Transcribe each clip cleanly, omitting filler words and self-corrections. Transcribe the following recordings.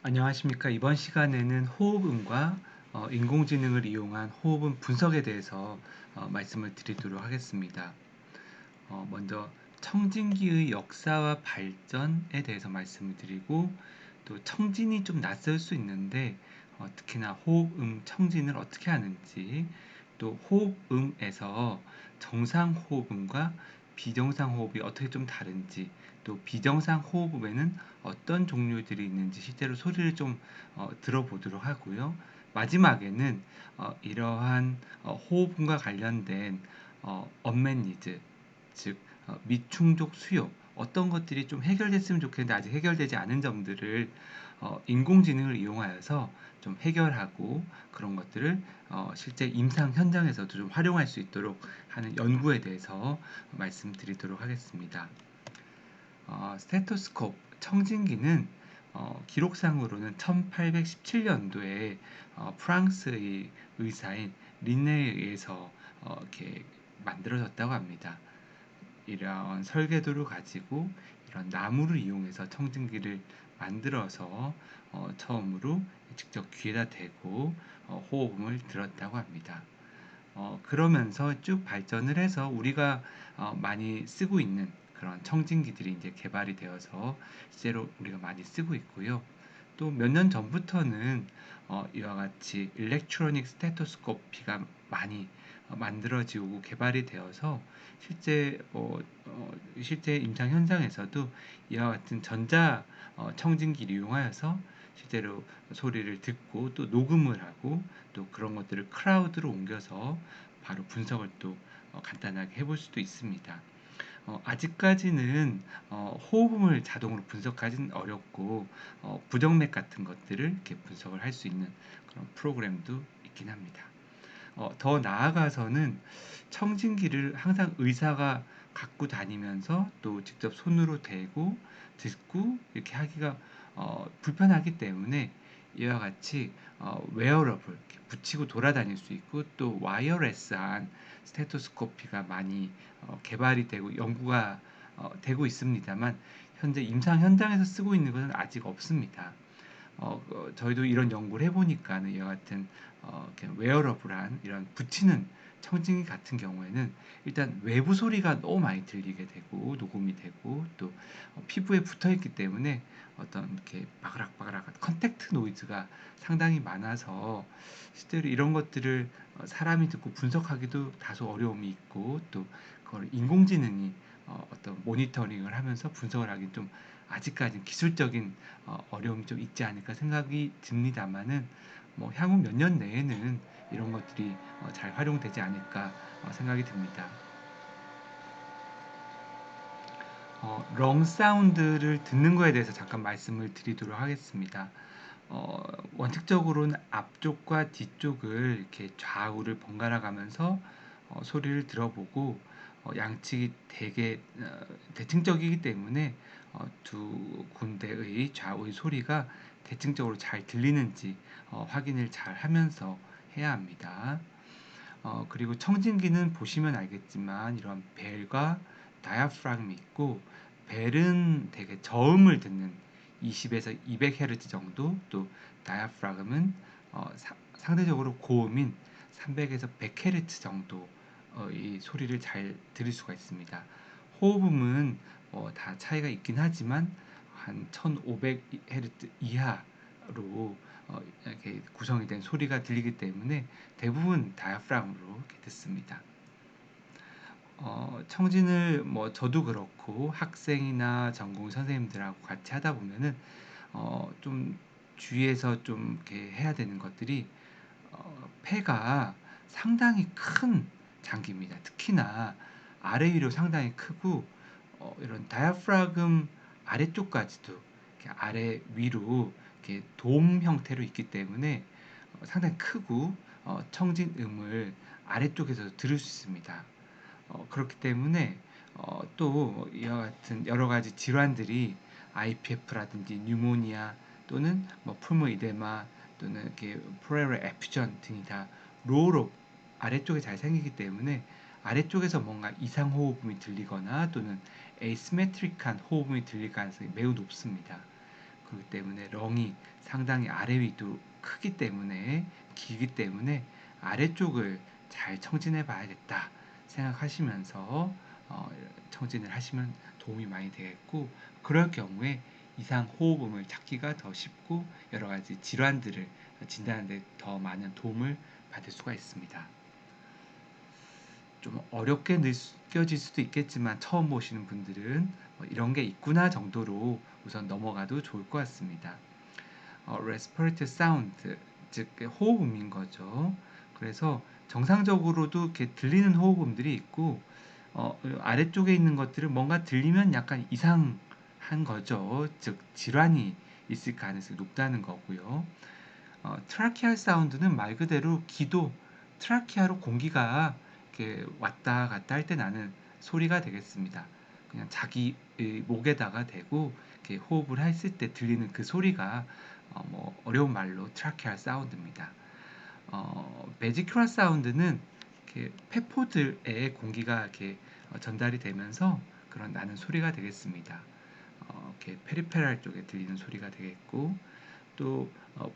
안녕하십니까. 이번 시간에는 호흡음과 인공지능을 이용한 호흡음 분석에 대해서 말씀을 드리도록 하겠습니다. 먼저 청진기의 역사와 발전에 대해서 말씀을 드리고, 또 청진이 좀 낯설 수 있는데 특히나 호흡음 청진을 어떻게 하는지, 또 호흡음에서 정상 호흡음과 비정상 호흡이 어떻게 좀 다른지, 또 비정상 호흡음에는 어떤 종류들이 있는지 실제로 소리를 좀 들어보도록 하고요. 마지막에는 이러한 호흡음과 관련된 언맷 니즈, 즉 미충족 수요, 어떤 것들이 좀 해결됐으면 좋겠는데 아직 해결되지 않은 점들을 인공지능을 이용하여서 좀 해결하고, 그런 것들을 실제 임상 현장에서도 좀 활용할 수 있도록 하는 연구에 대해서 말씀드리도록 하겠습니다. 스테토스코프 청진기는 기록상으로는 1817년도에 프랑스의 의사인 린네에 의해서 이렇게 만들어졌다고 합니다. 이런 설계도를 가지고 이런 나무를 이용해서 청진기를 만들어서 처음으로 직접 귀에다 대고 호흡음을 들었다고 합니다. 그러면서 쭉 발전을 해서 우리가 많이 쓰고 있는 그런 청진기들이 이제 개발이 되어서 실제로 우리가 많이 쓰고 있고요. 또 몇 년 전부터는 이와 같이 일렉트로닉 스테토스코피가 많이 만들어지고 개발이 되어서 실제 임상 현장에서도 이와 같은 전자 청진기를 이용하여서 실제로 소리를 듣고 또 녹음을 하고, 또 그런 것들을 클라우드로 옮겨서 바로 분석을 또 간단하게 해볼 수도 있습니다. 아직까지는 호흡음을 자동으로 분석하기는 어렵고, 부정맥 같은 것들을 이렇게 분석을 할 수 있는 그런 프로그램도 있긴 합니다. 더 나아가서는 청진기를 항상 의사가 갖고 다니면서 또 직접 손으로 대고 듣고 이렇게 하기가 불편하기 때문에 이와 같이 웨어러블 이렇게 붙이고 돌아다닐 수 있고, 또 와이어레스한 스테토스코피가 많이 개발이 되고 연구가 되고 있습니다만, 현재 임상 현장에서 쓰고 있는 것은 아직 없습니다. 저희도 이런 연구를 해보니까는 이와 같은 웨어러블한 이런 붙이는 청진기 같은 경우에는 일단 외부 소리가 너무 많이 들리게 되고 녹음이 되고, 또 피부에 붙어 있기 때문에 어떤 이렇게 바그락바그락한 컨택트 노이즈가 상당히 많아서 실제로 이런 것들을 사람이 듣고 분석하기도 다소 어려움이 있고, 또 그걸 인공지능이 어떤 모니터링을 하면서 분석을 하기 좀 아직까지 기술적인 어려움이 좀 있지 않을까 생각이 듭니다만은, 뭐 향후 몇 년 내에는 이런 것들이 잘 활용되지 않을까 생각이 듭니다. 렁 사운드를 듣는 거에 대해서 잠깐 말씀을 드리도록 하겠습니다. 원칙적으로는 앞쪽과 뒤쪽을 이렇게 좌우를 번갈아 가면서 소리를 들어보고, 양측이 되게 대칭적이기 때문에 두 군데의 좌우의 소리가 대칭적으로 잘 들리는지 확인을 잘 하면서 해야 합니다. 그리고 청진기는 보시면 알겠지만 이런 벨과 다이아프라임이 있고, 벨은 되게 저음을 듣는 20에서 200Hz 정도, 또 다이아프라임은 상대적으로 고음인 300에서 100Hz 정도의 소리를 잘 들을 수가 있습니다. 호흡음은 다 차이가 있긴 하지만 한 1500Hz 이하로 이렇게 구성이 된 소리가 들리기 때문에 대부분 다이아프람으로 이렇게 듣습니다. 청진을 뭐 저도 그렇고 학생이나 전공 선생님들하고 같이 하다 보면은 좀 주의해서 좀 이렇게 해야 되는 것들이, 폐가 상당히 큰 장기입니다. 특히나 아래 위로 상당히 크고, 이런 다이아프라금 아래쪽까지도 이렇게 아래 위로 이렇게 돔 형태로 있기 때문에 상당히 크고 청진음을 아래쪽에서 들을 수 있습니다. 그렇기 때문에 또 이와 같은 여러 가지 질환들이 IPF라든지 뉴모니아, 또는 뭐 풀모 이데마, 또는 이렇게 프레럴 에피전 등이 다 로우로 아래쪽에 잘 생기기 때문에 아래쪽에서 뭔가 이상 호흡음이 들리거나 또는 에이스메트릭한 호흡음이 들릴 가능성이 매우 높습니다. 그렇기 때문에 렁이 상당히 아래 위도 크기 때문에 길기 때문에 아래쪽을 잘 청진해 봐야겠다 생각하시면서 청진을 하시면 도움이 많이 되겠고, 그럴 경우에 이상 호흡음을 찾기가 더 쉽고 여러 가지 질환들을 진단하는 데 더 많은 도움을 받을 수가 있습니다. 좀 어렵게 느껴질 수도 있겠지만 처음 보시는 분들은 이런 게 있구나 정도로 우선 넘어가도 좋을 것 같습니다. respiratory sound, 즉 호흡음인 거죠. 그래서 정상적으로도 이렇게 들리는 호흡음들이 있고 아래쪽에 있는 것들은 뭔가 들리면 약간 이상한 거죠. 즉 질환이 있을 가능성이 높다는 거고요. 트라키알 사운드는 말 그대로 기도, 트라키아로 공기가 이렇게 왔다 갔다 할 때 나는 소리가 되겠습니다. 그냥 자기 목에다가 대고 이렇게 호흡을 했을 때 들리는 그 소리가 뭐 어려운 말로 트라키알 사운드입니다. 베지큐라 사운드는 이렇게 폐포들의 공기가 이렇게 전달이 되면서 그런 나는 소리가 되겠습니다. 이렇게 페리페랄 쪽에 들리는 소리가 되겠고, 또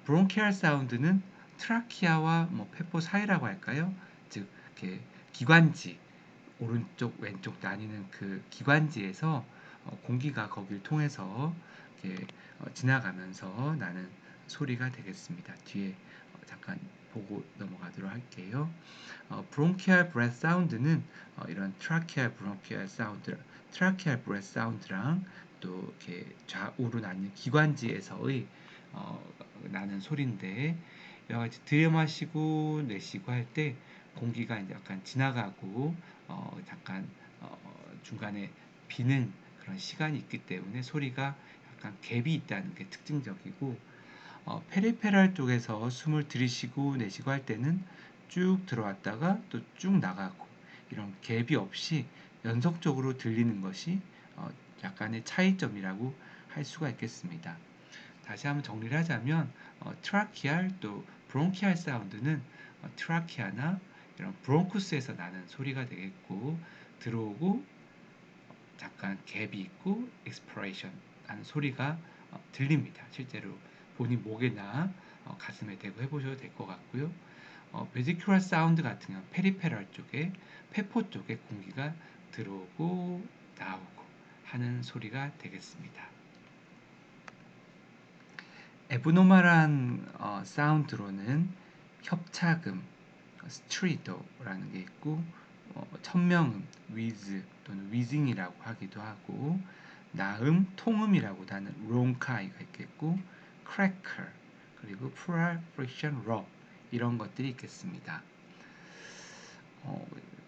브론키알 사운드는 트라키아와 뭐 폐포 사이라고 할까요? 즉 이렇게 기관지, 오른쪽 왼쪽 나뉘는 그 기관지에서 공기가 거기를 통해서 이렇게 지나가면서 나는 소리가 되겠습니다. 뒤에 잠깐 보고 넘어가도록 할게요. 브론키알 브레스 사운드는 이런 트라키알 브론키알 사운드, 트라키알 브레스 사운드랑 또 이렇게 좌우로 나뉘는 기관지에서의 나는 소리인데, 여러 가지 들이마시고 내쉬고 할 때 공기가 이제 약간 지나가고 잠깐 중간에 비는 그런 시간이 있기 때문에 소리가 약간 갭이 있다는 게 특징적이고, 페리페랄 쪽에서 숨을 들이쉬고 내쉬고 할 때는 쭉 들어왔다가 또 쭉 나가고 이런 갭이 없이 연속적으로 들리는 것이 약간의 차이점이라고 할 수가 있겠습니다. 다시 한번 정리를 하자면 트라키알 또 브론키알 사운드는 트라키아나 이런 브론쿠스에서 나는 소리가 되겠고, 들어오고 잠깐 갭이 있고 exploration 하는 소리가 들립니다. 실제로 본인 목에나 가슴에 대고 해보셔도 될 것 같고요. 베지큐럴 사운드 같은 경우는 페리페럴 쪽에 폐포 쪽에 공기가 들어오고 나오고 하는 소리가 되겠습니다. 에브노멀한 사운드로는 협착음, 스트리도라는 게 있고, 천명음, 위즈 또는 위징이라고 하기도 하고, 나음, 통음이라고도 하는 롱카이가 있겠고, 크래커, 그리고 프랄, 프릭션, 럽 이런 것들이 있겠습니다.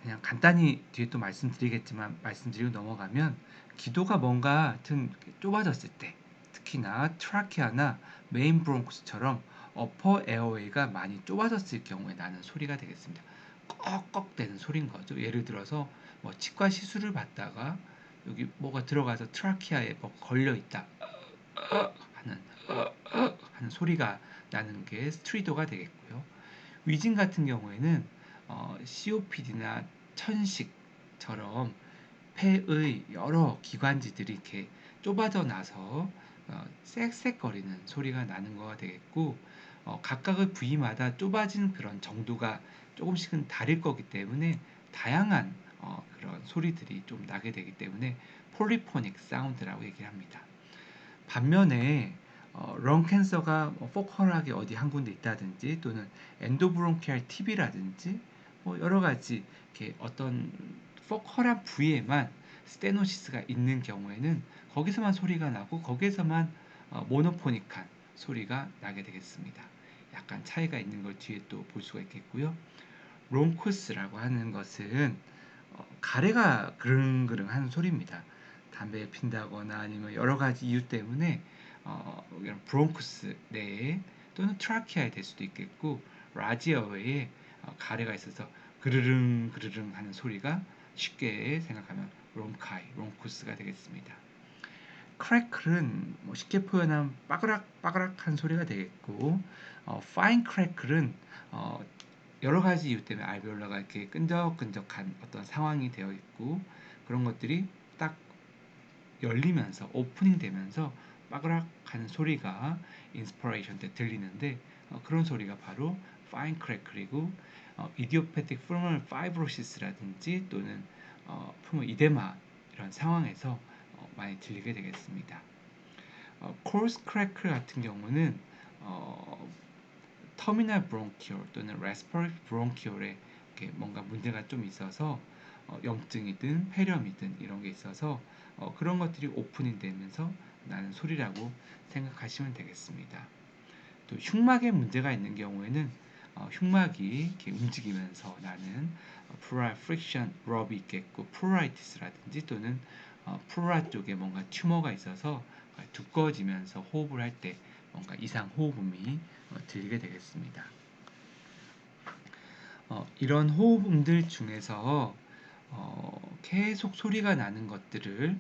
그냥 간단히 뒤에 또 말씀드리겠지만 말씀드리고 넘어가면, 기도가 뭔가 하여튼 좁아졌을 때, 특히나 트라키아나 메인 브론코스처럼 어퍼 에어웨이가 많이 좁아졌을 경우에 나는 소리가 되겠습니다. 꺽꺽대는 소리인 거죠. 예를 들어서 뭐 치과 시술을 받다가 여기 뭐가 들어가서 트라키아에 뭐 걸려 있다 하는 하는 소리가 나는 게 스트리도가 되겠고요. 위진 같은 경우에는 COPD나 천식처럼 폐의 여러 기관지들이 이렇게 좁아져 나서 쌕쌕거리는 소리가 나는 거가 되겠고, 각각의 부위마다 좁아진 그런 정도가 조금씩은 다를 거기 때문에 다양한 그런 소리들이 좀 나게 되기 때문에 폴리포닉 사운드라고 얘기를 합니다. 반면에 런 캔서가 포컬하게 어디 한 군데 있다든지 또는 엔도브론키알 TB라든지 뭐 여러 가지 이렇게 어떤 포컬한 부위에만 스테노시스가 있는 경우에는 거기서만 소리가 나고 거기에서만 모노포닉한 소리가 나게 되겠습니다. 약간 차이가 있는 걸 뒤에 또 볼 수가 있겠고요. 롱쿠스라고 하는 것은 가래가 그릉그릉 하는 소리입니다. 담배 핀다거나 아니면 여러 가지 이유 때문에 브론쿠스 내에 또는 트라키아에 될 수도 있겠고, 라지어웨에 가래가 있어서 그르릉 그르릉 하는 소리가 쉽게 생각하면 롱카이, 롱쿠스가 되겠습니다. 크래클은 뭐 쉽게 표현하면 빠그락빠그락한 소리가 되겠고, 파인 크래클은 여러 가지 이유 때문에 알베올라가 이렇게 끈적끈적한 어떤 상황이 되어 있고, 그런 것들이 딱 열리면서 오프닝 되면서 빠그락 하는 소리가 인스퍼레이션 때 들리는데 그런 소리가 바로 fine crackle이고 idiopathic pulmonary fibrosis라든지 또는 푸물 이데마 이런 상황에서 많이 들리게 되겠습니다. coarse crackle 같은 경우는 터미널 브론키올 또는 레스피레이터리 브론키올에 뭔가 문제가 좀 있어서 염증이든 폐렴이든 이런 게 있어서 그런 것들이 오픈이 되면서 나는 소리라고 생각하시면 되겠습니다. 또 흉막에 문제가 있는 경우에는 흉막이 이렇게 움직이면서 나는 플루랄 프릭션 럽이 있겠고 플루라이티스라든지 또는 플루라 쪽에 뭔가 튜머가 있어서 두꺼워지면서 호흡을 할 때 뭔가 이상 호흡음이 들리게 되겠습니다. 이런 호흡음들 중에서 계속 소리가 나는 것들을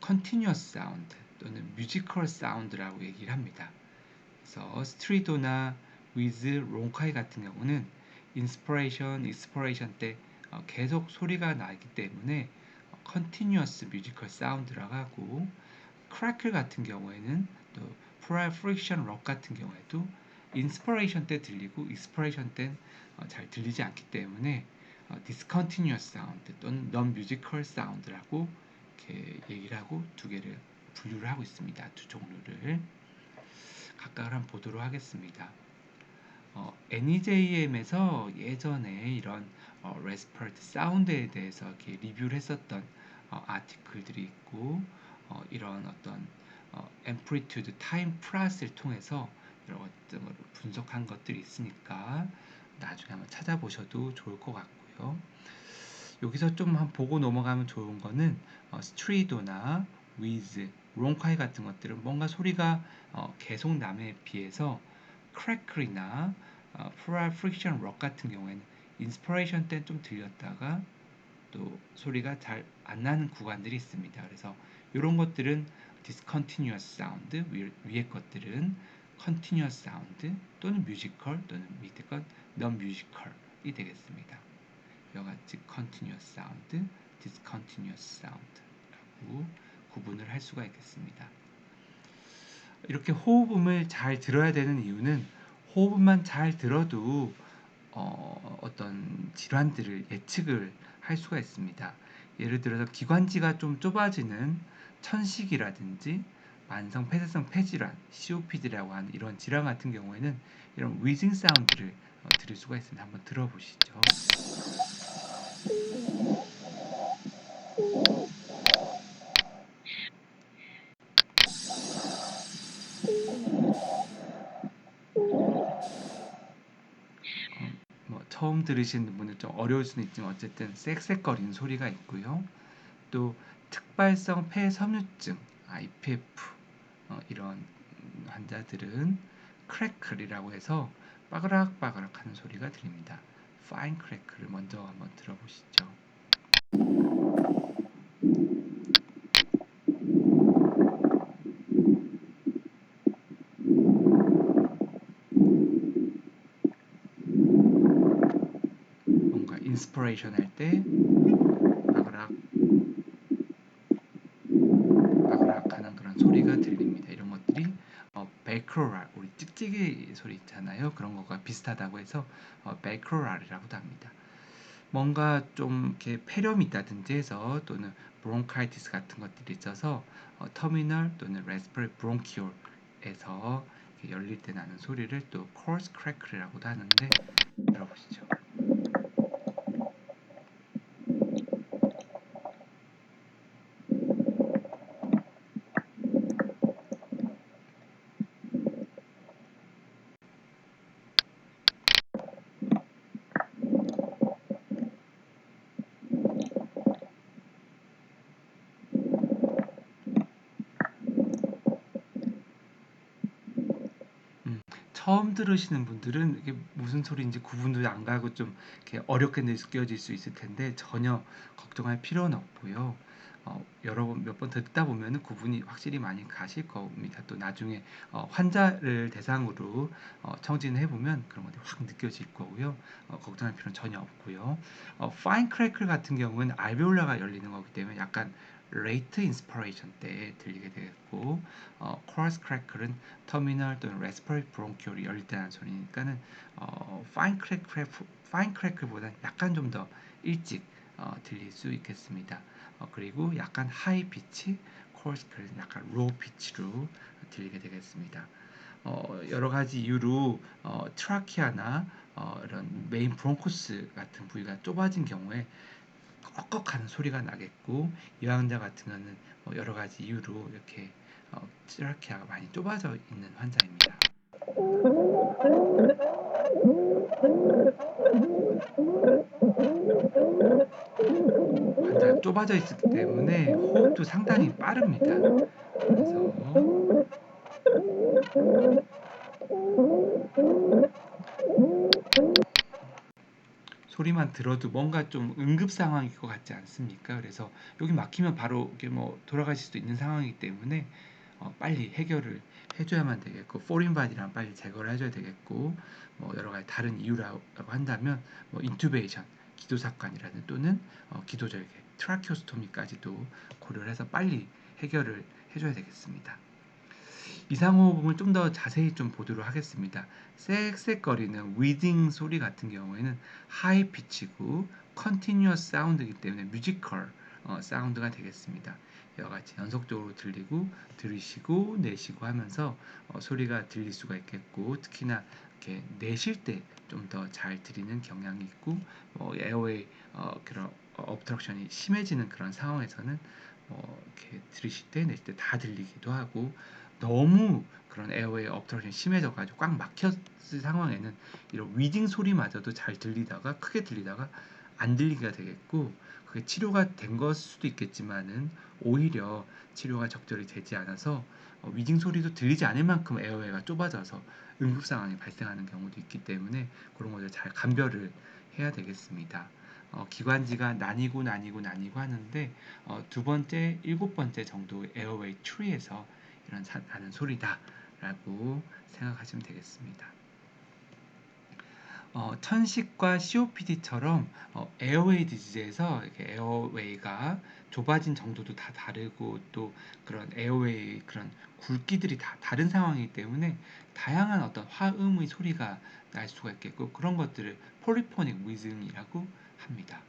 continuous sound 또는 musical sound라고 얘기를 합니다. 그래서 스트리도나 with 롱카이 같은 경우는 inspiration, expiration 때 계속 소리가 나기 때문에 continuous musical sound라고 하고 crackle 같은 경우에는 또 prior friction rock 같은 경우에도 inspiration 때 들리고 expiration 때 잘 들리지 않기 때문에 discontinuous sound 또는 non-musical sound라고 이렇게 얘기를 하고 두 개를 분류를 하고 있습니다. 두 종류를 각각을 한번 보도록 하겠습니다. NEJM에서 예전에 이런 respiratory sound에 대해서 이렇게 리뷰를 했었던 아티클들이 있고 이런 어떤 amplitude, time 플러스를 통해서 여러 것들을 분석한 것들이 있으니까 나중에 한번 찾아보셔도 좋을 것 같고요. 여기서 좀 한번 보고 넘어가면 좋은 거는 스트리도나 위즈, 롱카이 같은 것들은 뭔가 소리가 계속 남에 비해서 크래클이나 플루랄 프릭션 럭 같은 경우에는 인스퍼레이션 때는 좀 들렸다가 또 소리가 잘 안 나는 구간들이 있습니다. 그래서 이런 것들은 discontinuous sound, 위에 것들은 continuous sound 또는 musical 또는 밑에 건 non-musical이 되겠습니다. 이와 같이 continuous sound, discontinuous sound라고 구분을 할 수가 있겠습니다. 이렇게 호흡음을 잘 들어야 되는 이유는 호흡음만 잘 들어도 어떤 질환들을 예측을 할 수가 있습니다. 예를 들어서 기관지가 좀 좁아지는 천식이라든지 만성 폐쇄성 폐질환, COPD라고 하는 이런 질환 같은 경우에는 이런 위징 사운드를 들을 수가 있습니다. 한번 들어보시죠. 처음 들으시는 분은 좀 어려울 수는 있지만 어쨌든 쌕쌕거리는 소리가 있고요. 또 특발성 폐섬유증 IPF 이런 환자들은 크래클이라고 해서 빠그락빠그락 하는 소리가 들립니다. 파인 크래클을 먼저 한번 들어보시죠. 뭔가 인스피레이션 할 때 빠그락 빠그락 하는 그런 소리가 들립니다. 이런 것들이 베이크로랄, 우리 찍찍이 소리 있잖아요. 그런 거가 비슷하다고 해서 베이크로랄이라고도 합니다. 뭔가 좀 이렇게 폐렴이 있다든지 해서 또는 브론카이티스 같은 것들이 있어서 터미널 또는 레스피레이터리 브론키올에서 열릴 때 나는 소리를 또 코어스 크래클이라고도 하는데 들어보시죠. 처음 들으시는 분들은 이게 무슨 소리인지 구분도 안 가고 좀 이렇게 어렵게 느껴질 수 있을 텐데 전혀 걱정할 필요는 없고요. 여러 번 몇 번 듣다 보면 구분이 확실히 많이 가실 겁니다. 또 나중에 환자를 대상으로 청진해 보면 그런 것들이 확 느껴질 거고요. 걱정할 필요는 전혀 없고요. 파인 크래클 같은 경우는 알베올라가 열리는 거기 때문에 약간 레이트 인스퍼레이션 때 들리게 되겠고, 코러스 크래클은 터미널 또는 레스퍼리 브론키올이 열릴 때 나는 소리니까는 파인 크래클보다 약간 좀 더 일찍 들릴 수 있겠습니다. 그리고 약간 하이 피치, 코러스 크래클은 약간 로우 피치로 들리게 되겠습니다. 여러 가지 이유로 트라키아나 이런 메인 브론코스 같은 부위가 좁아진 경우에 꺽꺽하는 소리가 나겠고, 이 환자 같은 경우는 여러 가지 이유로 이렇게 트라키아가 많이 좁아져 있는 환자입니다. 환자가 좁아져 있기 때문에 호흡도 상당히 빠릅니다. 그래서 소리만 들어도 뭔가 좀 응급 상황일 것 같지 않습니까? 그래서 여기 막히면 바로 이렇게 뭐 돌아가실 수도 있는 상황이기 때문에 빨리 해결을 해줘야만 되겠고, 포린 바디랑 빨리 제거를 해줘야 되겠고, 뭐 여러 가지 다른 이유라고 한다면 뭐 인투베이션, 기도삭관이라든 또는 기도절개, 트라키오스토미까지도 고려를 해서 빨리 해결을 해줘야 되겠습니다. 이상호흡을 좀 더 자세히 좀 보도록 하겠습니다. 쌕쌕거리는 위딩 소리 같은 경우에는 하이 피치고 컨티뉴어스 사운드이기 때문에 뮤지컬 사운드가 되겠습니다. 이와 같이 연속적으로 들리고 들으시고 내쉬고 하면서 소리가 들릴 수가 있겠고, 특히나 이렇게 내쉴 때 좀 더 잘 들리는 경향이 있고, 에어웨이 그런 업스트럭션이 심해지는 그런 상황에서는 이렇게 들으실 때 내쉴 때 다 들리기도 하고, 너무 그런 에어웨이 업트럭션이 심해져가지고 꽉 막혔을 상황에는 이런 위딩 소리마저도 잘 들리다가 크게 들리다가 안 들리게 되겠고, 그게 치료가 된 걸 수도 있겠지만은 오히려 치료가 적절히 되지 않아서 위딩 소리도 들리지 않을 만큼 에어웨이가 좁아져서 응급 상황이 발생하는 경우도 있기 때문에 그런 것들 잘 감별을 해야 되겠습니다. 기관지가 나뉘고 하는데 두 번째, 일곱 번째 정도 에어웨이 트리에서 이런 나는 소리다라고 생각하시면 되겠습니다. 천식과 COPD처럼 에어웨이 디지즈에서 이렇게 에어웨이가 좁아진 정도도 다 다르고, 또 그런 에어웨이 그런 굵기들이 다 다른 상황이기 때문에 다양한 어떤 화음의 소리가 날 수가 있겠고, 그런 것들을 폴리포닉 위즘이라고 합니다.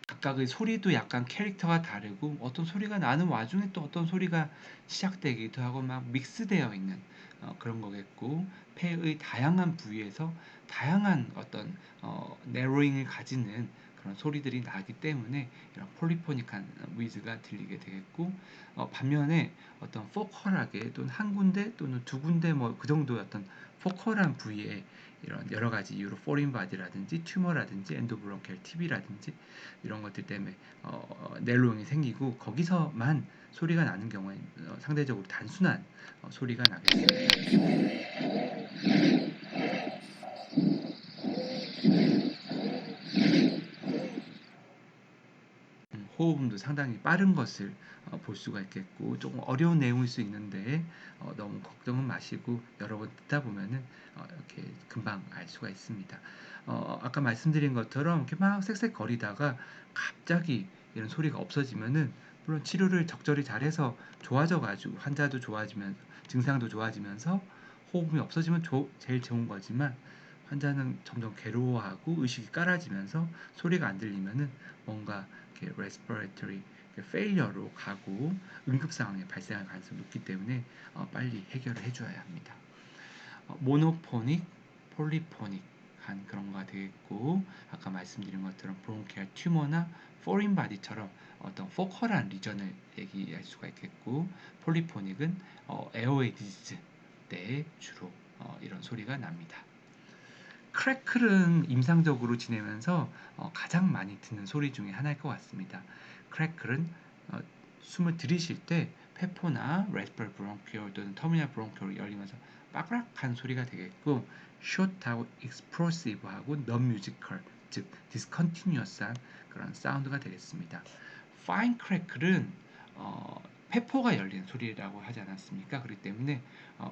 각각의 소리도 약간 캐릭터가 다르고, 어떤 소리가 나는 와중에 또 어떤 소리가 시작되기도 하고 막 믹스되어 있는 그런 거겠고, 폐의 다양한 부위에서 다양한 어떤 네로잉을 가지는 그런 소리들이 나기 때문에 이런 폴리포닉한 위즈가 들리게 되겠고, 반면에 어떤 포컬하게 또는 한 군데 또는 두 군데 뭐 그 정도의 어떤 포컬한 부위에 이런 여러 가지 이유로 포린 바디라든지 튜머라든지 엔도브론키얼 TB라든지 이런 것들 때문에 넬로용이 생기고, 거기서만 소리가 나는 경우에 상대적으로 단순한 소리가 나겠습니다. 호흡음도 상당히 빠른 것을 볼 수가 있겠고, 조금 어려운 내용일 수 있는데 너무 걱정은 마시고 여러 번 듣다 보면은 이렇게 금방 알 수가 있습니다. 아까 말씀드린 것처럼 이렇게 막 쌕쌕거리다가 갑자기 이런 소리가 없어지면은, 물론 치료를 적절히 잘해서 좋아져가지고 환자도 좋아지면 증상도 좋아지면서 호흡이 없어지면 제일 좋은 거지만, 환자는 점점 괴로워하고 의식이 깔아지면서 소리가 안 들리면은 뭔가 이렇게 respiratory failure로 가고 응급 상황이 발생할 가능성이 높기 때문에 빨리 해결을 해줘야 합니다. 모노포닉, 폴리포닉한 그런 거가 되겠고, 아까 말씀드린 것처럼 브론키얼 튜머나 포린 바디처럼 어떤 포컬한 리전을 얘기할 수가 있겠고, 폴리포닉은 에어웨이 디지즈 때 주로 이런 소리가 납니다. 크래클은 임상적으로 지내면서 가장 많이 듣는 소리 중에 하나일 것 같습니다. 크래클은 숨을 들이쉴 때 페포나 레스퍼리 브론키올 또는 터미널 브론키올이 열리면서 빠그락한 소리가 되겠고, 숏하고 익스플로시브하고 non 뮤지컬, 즉 디스컨티뉴어스한 그런 사운드가 되겠습니다. 파인 크래클은 페포가 열리는 소리라고 하지 않았습니까? 그렇기 때문에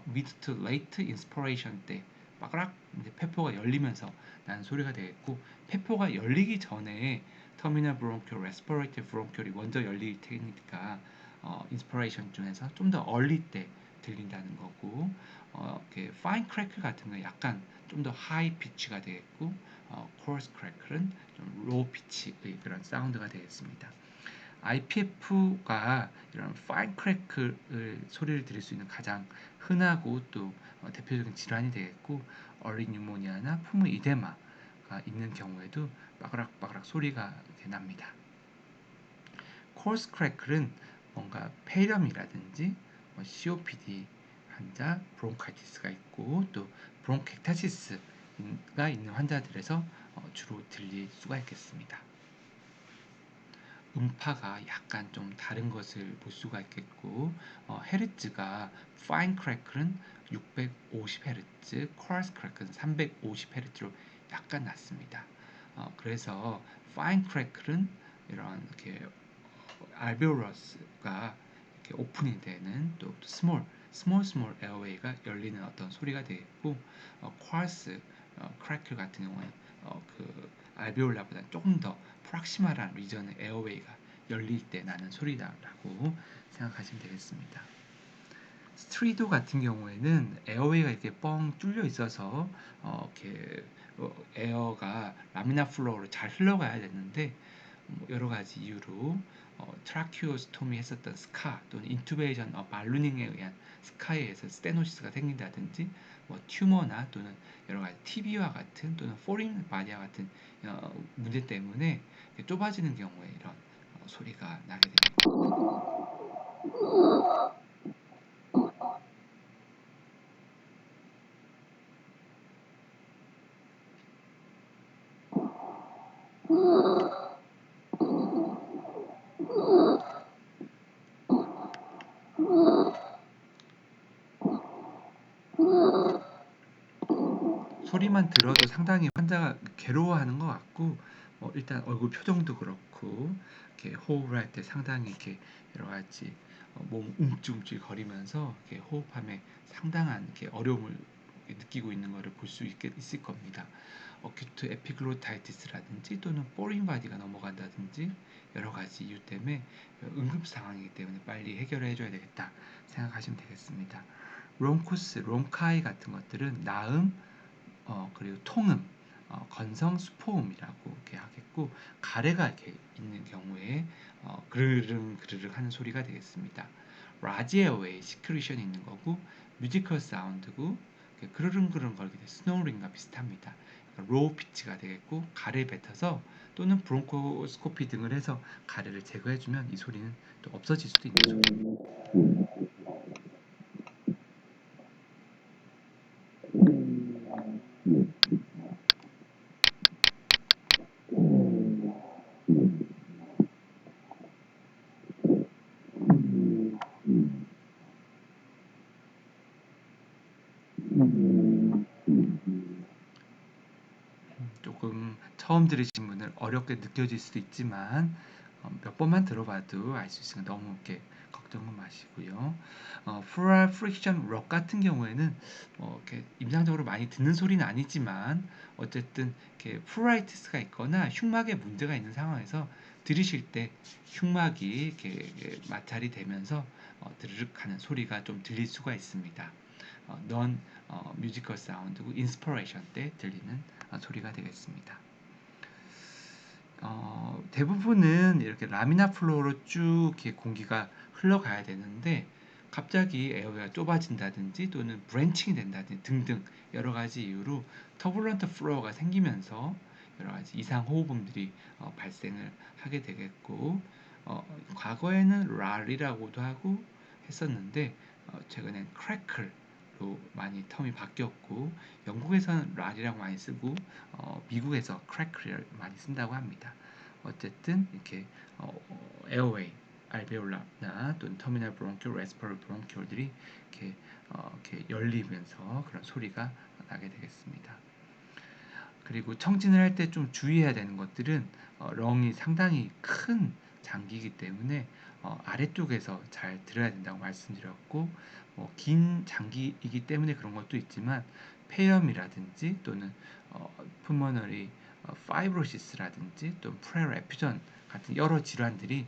mid to late inspiration 때 빠그락 이제 페포가 열리면서 나는 소리가 되겠고, 페포가 열리기 전에 터미널 브론키올, 레스퍼레이티브 브론키올이 먼저 열릴 테니까 인스피레이션 중에서 좀 더 얼리 때 들린다는 거고, 파인 크래클 같은 건 약간 좀 더 하이 피치가 되겠고, 코러스 크래클은 좀 로우 피치의 그런 사운드가 되겠습니다. IPF가 이런 파인 크래클 소리를 들을 수 있는 가장 흔하고 또 대표적인 질환이 되겠고, 어리 뉴모니아나 푸무 이데마가 있는 경우에도 빠그락빠그락 소리가 이렇게 납니다. 코러스 크래클은 뭔가 폐렴이라든지 COPD 환자, 브론카이티스가 있고 또 브론케타시스가 있는 환자들에서 주로 들릴 수가 있겠습니다. 음파가 약간 좀 다른 것을 볼 수가 있겠고, 헤르츠가 파인 크래클은 650Hz, 코러스 크래클은 350Hz로 약간 낮습니다. 그래서 파인 크래클은 이런 이렇게 알베오러스가 이렇게 오픈이 되는 또 스몰 에어웨이가 열리는 어떤 소리가 되겠고, 쿼스 크래클 같은 경우는 그 알베올라보다 조금 더 프락시말한 리전의 에어웨이가 열릴 때 나는 소리다라고 생각하시면 되겠습니다. 스트리도 같은 경우에는 에어웨이가 이렇게 뻥 뚫려 있어서 이렇게 에어가 라미나 플로어로 잘 흘러가야 되는데, 여러 가지 이유로 트라키오스토미 했었던 스카 또는 인투베이션 발루닝에 의한 스카에 의해서 스테노시스가 생긴다든지, 튜머나 또는 여러 가지 TB와 같은 또는 포린 바디와 같은 문제 때문에 좁아지는 경우에 이런 소리가 나게 됩니다. 소리만 들어도 상당히 환자가 괴로워하는 것 같고, 일단 얼굴 표정도 그렇고 이렇게 호흡을 할 때 상당히 이렇게 여러 가지 몸 움찔움찔 거리면서 이렇게 호흡함에 상당한 이렇게 어려움을 느끼고 있는 것을 볼 수 있을 겁니다. 어큐트 에피글로타이티스라든지 또는 포린 바디가 넘어간다든지 여러 가지 이유 때문에 응급 상황이기 때문에 빨리 해결해 줘야 되겠다 생각하시면 되겠습니다. 롱코스, 롱카이 같은 것들은 나음, 그리고 통음, 건성 수포음이라고 이렇게 하겠고, 가래가 이렇게 있는 경우에 그르릉 그르릉 하는 소리가 되겠습니다. 라지 에어웨이 시크리션이 있는 거고, 뮤지컬 사운드고, 그르릉 그르릉 걸게 돼 스노링과 비슷합니다. 로우 피치가 되겠고, 가래 뱉어서 또는 브론코스코피 등을 해서 가래를 제거해주면 이 소리는 또 없어질 수도 있는 소리입니다. 조금 처음 들으신 분은 어렵게 느껴질 수도 있지만 몇 번만 들어봐도 알 수 있으니까 너무 이렇게 걱정은 마시고요. 플랄 프릭션 럭 같은 경우에는 이렇게 임상적으로 많이 듣는 소리는 아니지만 어쨌든 이렇게 플라이티스가 있거나 흉막에 문제가 있는 상황에서 들으실 때 흉막이 이렇게 마찰이 되면서 드르륵하는 소리가 좀 들릴 수가 있습니다. 넌 뮤지컬 사운드고 인스퍼레이션 때 들리는 소리가 되겠습니다. 대부분은 이렇게 라미나 플로우로 쭉 이렇게 공기가 흘러가야 되는데 갑자기 에어웨이가 좁아진다든지 또는 브랜칭이 된다든지 등등 여러 가지 이유로 터블런트 플로어가 생기면서 여러 가지 이상 호흡음들이 발생을 하게 되겠고, 과거에는 랄이라고도 하고 했었는데 최근엔 크래클로 많이 텀이 바뀌었고, 영국에서는 랄이라고 많이 쓰고 미국에서 크래클을 많이 쓴다고 합니다. 어쨌든 이렇게 에어웨이 알베올라나 또는 터미널 브론키올, 레스퍼럴 브론키올들이 이렇게 열리면서 그런 소리가 나게 되겠습니다. 그리고 청진을 할 때 좀 주의해야 되는 것들은 렁이 상당히 큰 장기이기 때문에 아래쪽에서 잘 들어야 된다고 말씀드렸고 긴 장기이기 때문에 그런 것도 있지만 폐렴이라든지 또는 푸머너리 파이브로시스라든지 또는 플레럴 에피전 같은 여러 질환들이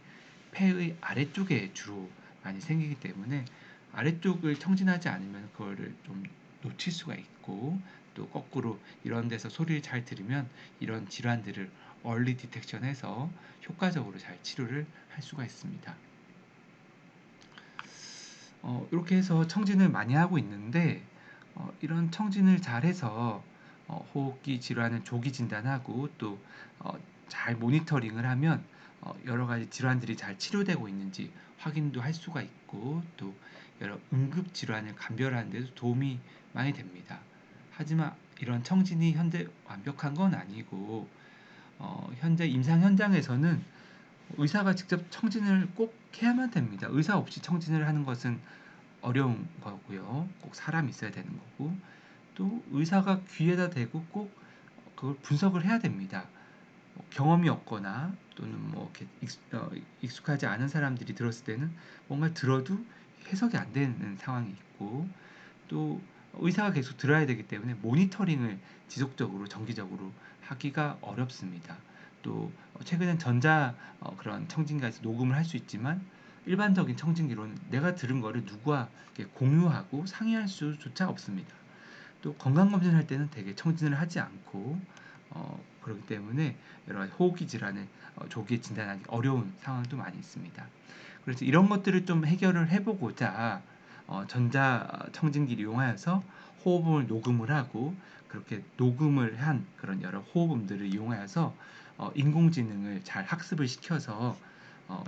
폐의 아래쪽에 주로 많이 생기기 때문에 아래쪽을 청진하지 않으면 그거를 좀 놓칠 수가 있고 또 거꾸로 이런 데서 소리를 잘 들으면 이런 질환들을 얼리 디텍션해서 효과적으로 잘 치료를 할 수가 있습니다. 이렇게 해서 청진을 많이 하고 있는데 이런 청진을 잘해서 호흡기 질환을 조기 진단하고 또 잘 모니터링을 하면 여러 가지 질환들이 잘 치료되고 있는지 확인도 할 수가 있고 또 여러 응급 질환을 감별하는 데도 도움이 많이 됩니다. 하지만 이런 청진이 현재 완벽한 건 아니고 현재 임상 현장에서는 의사가 직접 청진을 꼭 해야만 됩니다. 의사 없이 청진을 하는 것은 어려운 거고요. 꼭 사람이 있어야 되는 거고 또 의사가 귀에다 대고 꼭 그걸 분석을 해야 됩니다. 경험이 없거나 또는 뭐 이렇게 익숙하지 않은 사람들이 들었을 때는 뭔가 들어도 해석이 안 되는 상황이 있고 또 의사가 계속 들어야 되기 때문에 모니터링을 지속적으로 정기적으로 하기가 어렵습니다. 또 최근엔 전자 그런 청진기에서 녹음을 할 수 있지만 일반적인 청진기로는 내가 들은 거를 누구와 공유하고 상의할 수조차 없습니다. 또 건강검진을 할 때는 대개 청진을 하지 않고 그렇기 때문에 여러 가지 호흡기 질환을 조기에 진단하기 어려운 상황도 많이 있습니다. 그래서 이런 것들을 좀 해결을 해보고자 전자 청진기를 이용하여서 호흡음을 녹음을 하고 그렇게 녹음을 한 그런 여러 호흡음들을 이용하여서 인공지능을 잘 학습을 시켜서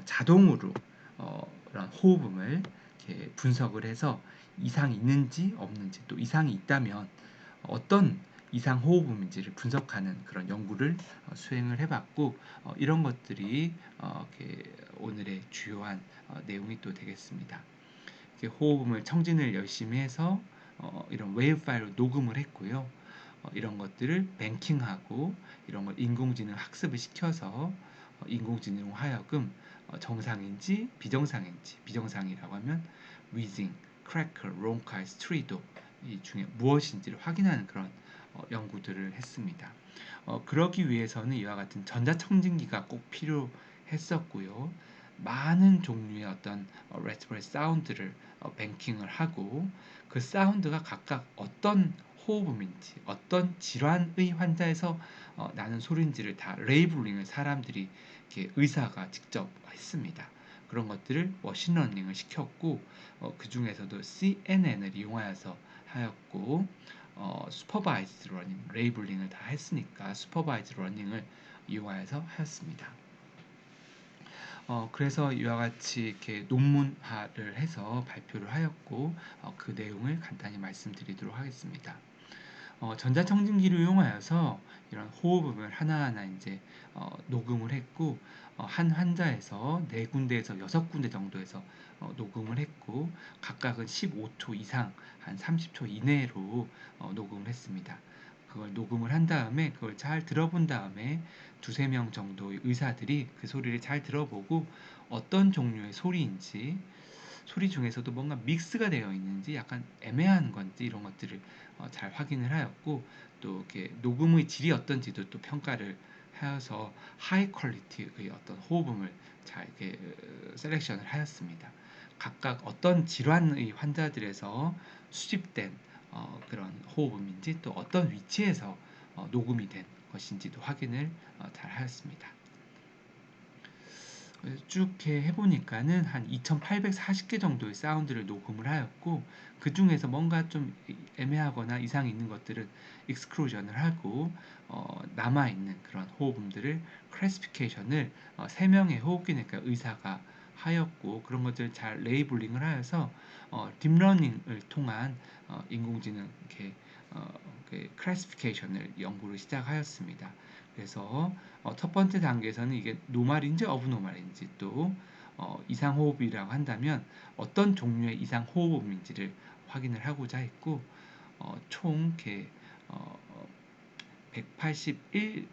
자동으로 그런 호흡음을 이렇게 분석을 해서 이상이 있는지 없는지 또 이상이 있다면 어떤 이상 호흡음인지를 분석하는 그런 연구를 수행을 해봤고 이런 것들이 오늘의 주요한 내용이 또 되겠습니다. 호흡음을 청진을 열심히 해서 이런 웨이브 파일로 녹음을 했고요. 이런 것들을 뱅킹하고 이런 걸 인공지능 학습을 시켜서 인공지능으로 하여금 정상인지 비정상인지 비정상이라고 하면 위징, 크래커, 론카이, 스트리도 이 중에 무엇인지를 확인하는 그런 연구들을 했습니다. 그러기 위해서는 이와 같은 전자청진기가 꼭 필요했었고요. 많은 종류의 어떤 레스피레이터리 사운드를 뱅킹을 하고 그 사운드가 각각 어떤 호흡음인지 어떤 질환의 환자에서 나는 소리인지를 다 레이블링을 사람들이 이렇게 의사가 직접 했습니다. 그런 것들을 머신러닝을 시켰고 그 중에서도 CNN을 이용하여서 하였고 슈퍼바이즈 러닝 레이블링을 다 했으니까 슈퍼바이즈 러닝을 이용하여서 하였습니다. 그래서 이와 같이 이렇게 논문화를 해서 발표를 하였고 그 내용을 간단히 말씀드리도록 하겠습니다. 전자청진기를 이용하여서 이런 호흡음을 하나하나 이제 녹음을 했고 한 환자에서 4군데에서 6군데 정도에서 녹음을 했고 각각은 15초 이상 한 30초 이내로 녹음을 했습니다. 그걸 녹음을 한 다음에 그걸 잘 들어본 다음에 두세 명 정도의 의사들이 그 소리를 잘 들어보고 어떤 종류의 소리인지 소리 중에서도 뭔가 믹스가 되어 있는지 약간 애매한 건지 이런 것들을 잘 확인을 하였고 또 이렇게 녹음의 질이 어떤지도 또 평가를 하여서 하이 퀄리티의 어떤 호흡음을 잘 이렇게 셀렉션을 하였습니다. 각각 어떤 질환의 환자들에서 수집된 그런 호흡음인지 또 어떤 위치에서 녹음이 된 것인지도 확인을 잘 하였습니다. 쭉 해보니까는 한 2840개 정도의 사운드를 녹음을 하였고 그 중에서 뭔가 좀 애매하거나 이상이 있는 것들은 익스클루전을 하고 남아있는 그런 호흡음들을 클래시피케이션을 3명의 호흡기내과 의사가 하였고 그런 것들을 잘 레이블링을 하여서 딥러닝을 통한 인공지능 클래시피케이션을 연구를 시작하였습니다. 그래서 첫 번째 단계에서는 이게 노말인지 어브노말인지 또 이상호흡이라고 한다면 어떤 종류의 이상호흡인지를 확인을 하고자 했고 총 이렇게 181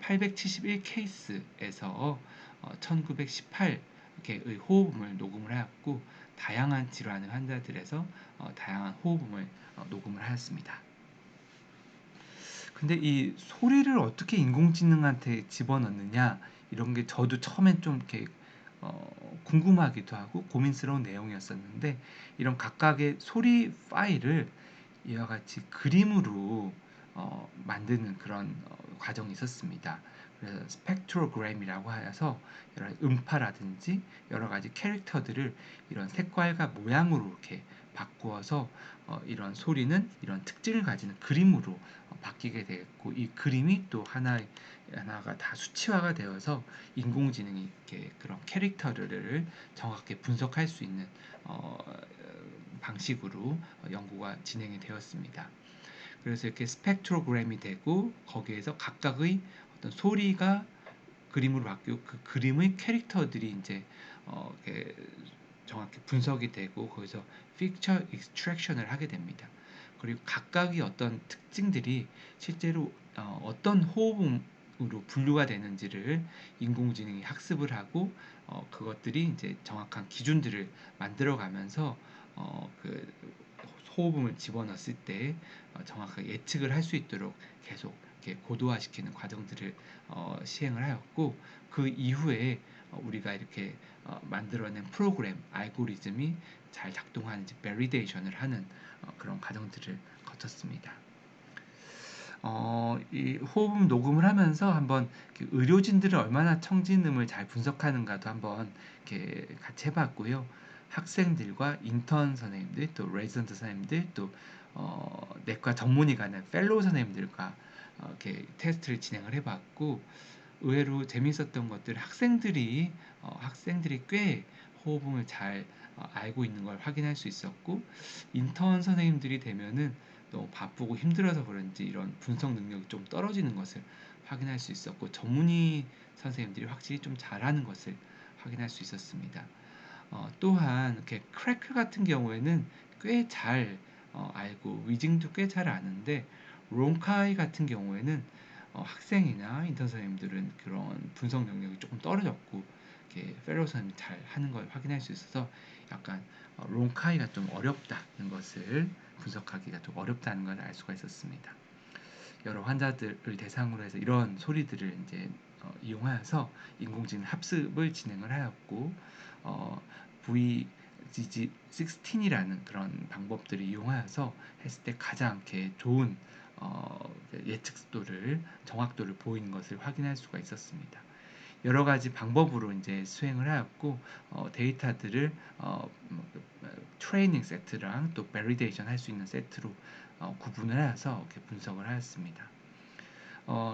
871 케이스에서 1918개의 호흡음을 녹음을 하였고 다양한 질환의 환자들에서 다양한 호흡음을 녹음을 하였습니다. 근데 이 소리를 어떻게 인공지능한테 집어넣느냐 이런 게 저도 처음엔 좀 이렇게 궁금하기도 하고 고민스러운 내용이었었는데 이런 각각의 소리 파일을 이와 같이 그림으로 만드는 그런 과정이 있었습니다. 그래서 스펙트로그램이라고 하여서 여러 음파라든지 여러 가지 캐릭터들을 이런 색깔과 모양으로 이렇게 바꾸어서 이런 소리는 이런 특징을 가지는 그림으로 바뀌게 되었고 이 그림이 또 하나가 다 수치화가 되어서 인공지능이 이렇게 그런 캐릭터를 정확하게 분석할 수 있는 방식으로 연구가 진행이 되었습니다. 그래서 이렇게 스펙트로그램이 되고 거기에서 각각의 어떤 소리가 그림으로 바뀌고 그 그림의 캐릭터들이 이제 이렇게 정확히 분석이 되고 거기서 픽처 익스트랙션을 하게 됩니다. 그리고 각각의 어떤 특징들이 실제로 어떤 호흡음으로 분류가 되는지를 인공지능이 학습을 하고 그것들이 이제 정확한 기준들을 만들어가면서 그 호흡음을 집어넣었을 때 정확하게 예측을 할 수 있도록 계속 이렇게 고도화시키는 과정들을 시행을 하였고 그 이후에 우리가 이렇게 만들어낸 프로그램 알고리즘이 잘 작동하는지 베리데이션을 하는 그런 과정들을 거쳤습니다. 이 호흡음 녹음을 하면서 한번 의료진들은 얼마나 청진음을 잘 분석하는가도 한번 이렇게 같이 해봤고요. 학생들과 인턴 선생님들, 또 레지던트 선생님들, 또 내과 전문의가 아닌 펠로우 선생님들과 이렇게 테스트를 진행을 해봤고 의외로 재미있었던 것들 학생들이 꽤 호흡음을 잘 알고 있는 걸 확인할 수 있었고 인턴 선생님들이 되면은 너무 바쁘고 힘들어서 그런지 이런 분석 능력이 좀 떨어지는 것을 확인할 수 있었고 전문의 선생님들이 확실히 좀 잘하는 것을 확인할 수 있었습니다. 또한 이렇게 크래크 같은 경우에는 꽤 잘 알고 위징도 꽤 잘 아는데 론카이 같은 경우에는 학생이나 인턴 선생님들은 그런 분석 능력이 조금 떨어졌고 이렇게 펠로우 선생님이 잘 하는 걸 확인할 수 있어서 약간 론카이가 좀 어렵다는 것을 분석하기가 좀 어렵다는 걸 알 수가 있었습니다. 여러 환자들을 대상으로 해서 이런 소리들을 이제 이용하여서 인공지능 학습을 진행을 하였고 VGG16이라는 그런 방법들을 이용하여서 했을 때 가장 이렇게 좋은 예측도를 정확도를 보이는 것을 확인할 수가 있었습니다. 여러 가지 방법으로 이제 수행을 하였고 데이터들을 트레이닝 세트랑 또 베리데이션 할 수 있는 세트로 구분을 해서 이렇게 분석을 하였습니다.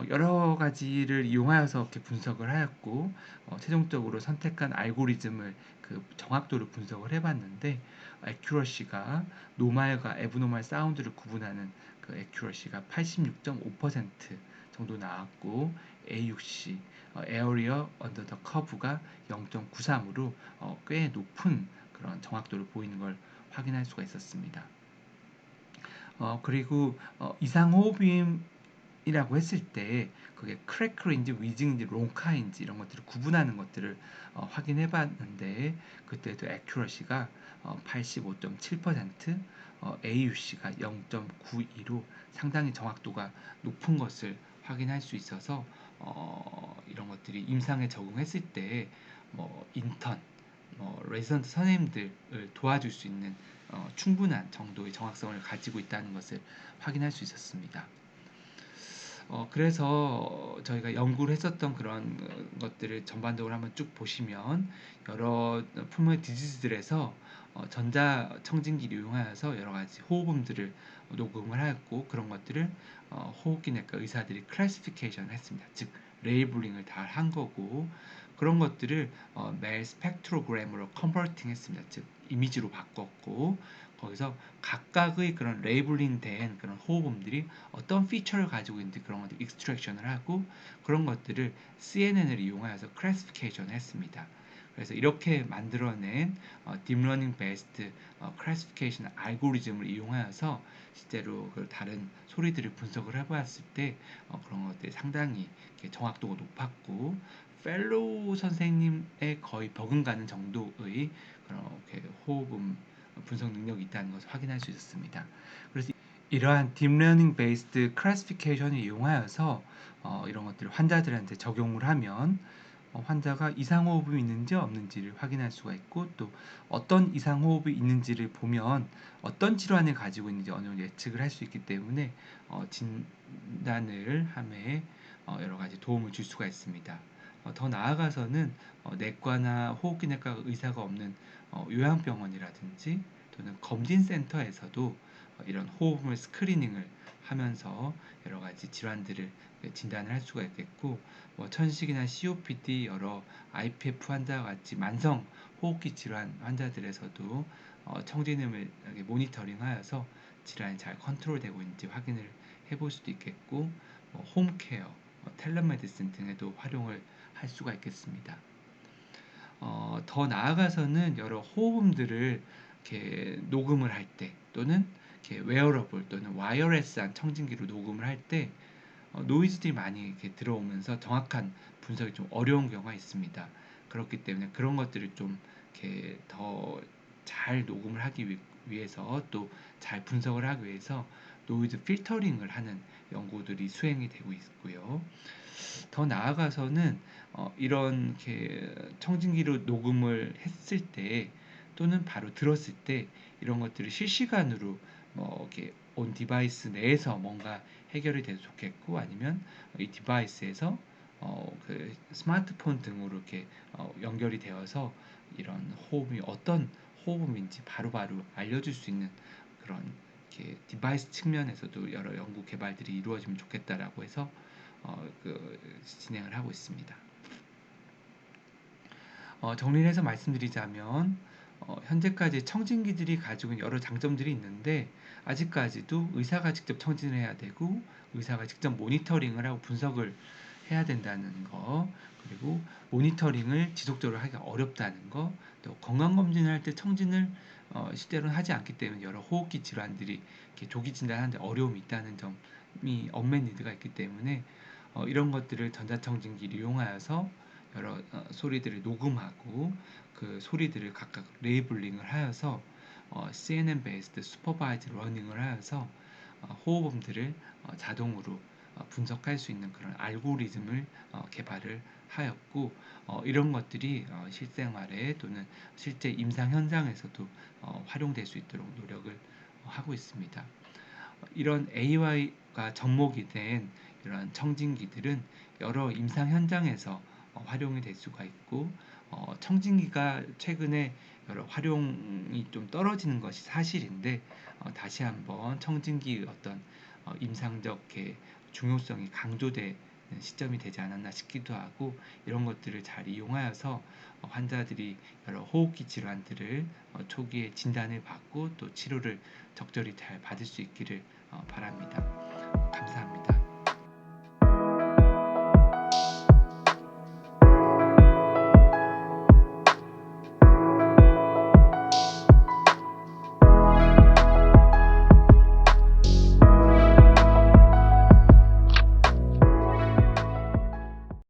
여러 가지를 이용하여서 이렇게 분석을 하였고 최종적으로 선택한 알고리즘을 그 정확도를 분석을 해봤는데 애큐러시가 노말과 애브노말 사운드를 구분하는 그 애큐러시가 86.5% 정도 나왔고 A6C 에어리어 언더 더 커브가 0.93으로 꽤 높은 그런 정확도를 보이는 걸 확인할 수가 있었습니다. 그리고 이상호흡임이라고 했을 때 그게 크래커인지 위징인지 롱카인지 이런 것들을 구분하는 것들을 확인해 봤는데 그때도 애큐러시가 85.7% AUC가 0.92로 상당히 정확도가 높은 것을 확인할 수 있어서 이런 것들이 임상에 적응했을 때 인턴, 레지던트 선생님들을 도와줄 수 있는 충분한 정도의 정확성을 가지고 있다는 것을 확인할 수 있었습니다. 그래서 저희가 연구를 했었던 그런 것들을 전반적으로 한번 쭉 보시면 여러 풀모의 디지즈들에서 전자청진기를 이용하여서 여러 가지 호흡음들을 녹음을 하였고 그런 것들을 호흡기내과 의사들이 클래시피케이션을 했습니다. 즉 레이블링을 다 한 거고 그런 것들을 매일 스펙트로그램으로 컨버팅 했습니다. 즉 이미지로 바꿨고 거기서 각각의 그런 레이블링된 그런 호흡음들이 어떤 피처를 가지고 있는지 그런 것들 익스트랙션을 하고 그런 것들을 CNN을 이용하여서 클래시피케이션을 했습니다. 그래서 이렇게 만들어낸 딥러닝 베이스드 클래시피케이션 알고리즘을 이용하여서 실제로 그 다른 소리들을 분석을 해보았을 때 그런 것들이 상당히 정확도가 높았고 펠로우 선생님의 거의 버금가는 정도의 그런 호흡음 분석 능력이 있다는 것을 확인할 수 있었습니다. 그래서 이러한 딥러닝 베이스드 클래시피케이션을 이용하여서 이런 것들을 환자들한테 적용을 하면 환자가 이상호흡이 있는지 없는지를 확인할 수가 있고 또 어떤 이상호흡이 있는지를 보면 어떤 질환을 가지고 있는지 어느 정도 예측을 할 수 있기 때문에 진단을 함에 여러 가지 도움을 줄 수가 있습니다. 더 나아가서는 내과나 호흡기내과 의사가 없는 요양병원이라든지 또는 검진센터에서도 이런 호흡을 스크리닝을 하면서 여러 가지 질환들을 진단을 할 수가 있겠고 천식이나 COPD 여러 IPF 환자와 같이 만성 호흡기 질환 환자들에서도 청진음을 모니터링하여서 질환이 잘 컨트롤되고 있는지 확인을 해볼 수도 있겠고 홈케어, 텔레메디슨 등에도 활용을 할 수가 있겠습니다. 더 나아가서는 여러 호흡음들을 이렇게 녹음을 할 때 또는 이렇게 웨어러블 또는 와이어레스한 청진기로 녹음을 할 때 노이즈들이 많이 이렇게 들어오면서 정확한 분석이 좀 어려운 경우가 있습니다. 그렇기 때문에 그런 것들을 좀 이렇게 더 잘 녹음을 하기 위해서 또 잘 분석을 하기 위해서 노이즈 필터링을 하는 연구들이 수행이 되고 있고요. 더 나아가서는 이런 이렇게 청진기로 녹음을 했을 때 또는 바로 들었을 때 이런 것들을 실시간으로 이렇게 온 디바이스 내에서 뭔가 해결이 돼도 좋겠고 아니면 이 디바이스에서 그 스마트폰 등으로 이렇게 연결이 되어서 이런 호흡이 어떤 호흡인지 바로바로 알려줄 수 있는 그런 이렇게 디바이스 측면에서도 여러 연구 개발들이 이루어지면 좋겠다라고 해서 진행을 하고 있습니다. 정리를 해서 말씀드리자면 현재까지 청진기들이 가지고 있는 여러 장점들이 있는데 아직까지도 의사가 직접 청진을 해야 되고 의사가 직접 모니터링을 하고 분석을 해야 된다는 거 그리고 모니터링을 지속적으로 하기가 어렵다는 거 또 건강검진을 할 때 청진을 실제로는 하지 않기 때문에 여러 호흡기 질환들이 이렇게 조기 진단하는데 어려움이 있다는 점이 언맷 니드가 있기 때문에 이런 것들을 전자청진기를 이용하여서 여러 소리들을 녹음하고 그 소리들을 각각 레이블링을 하여서 CNN 베이스드 슈퍼바이즈 러닝을 하여서 호흡음들을 자동으로 분석할 수 있는 그런 알고리즘을 개발을 하였고 이런 것들이 실생활에 또는 실제 임상 현장에서도 활용될 수 있도록 노력을 하고 있습니다. 이런 AI가 접목이 된 이런 청진기들은 여러 임상 현장에서 활용이 될 수가 있고 청진기가 최근에 여러 활용이 좀 떨어지는 것이 사실인데 다시 한번 청진기의 어떤 임상적 중요성이 강조된 시점이 되지 않았나 싶기도 하고 이런 것들을 잘 이용하여서 환자들이 여러 호흡기 질환들을 초기에 진단을 받고 또 치료를 적절히 잘 받을 수 있기를 바랍니다. 감사합니다.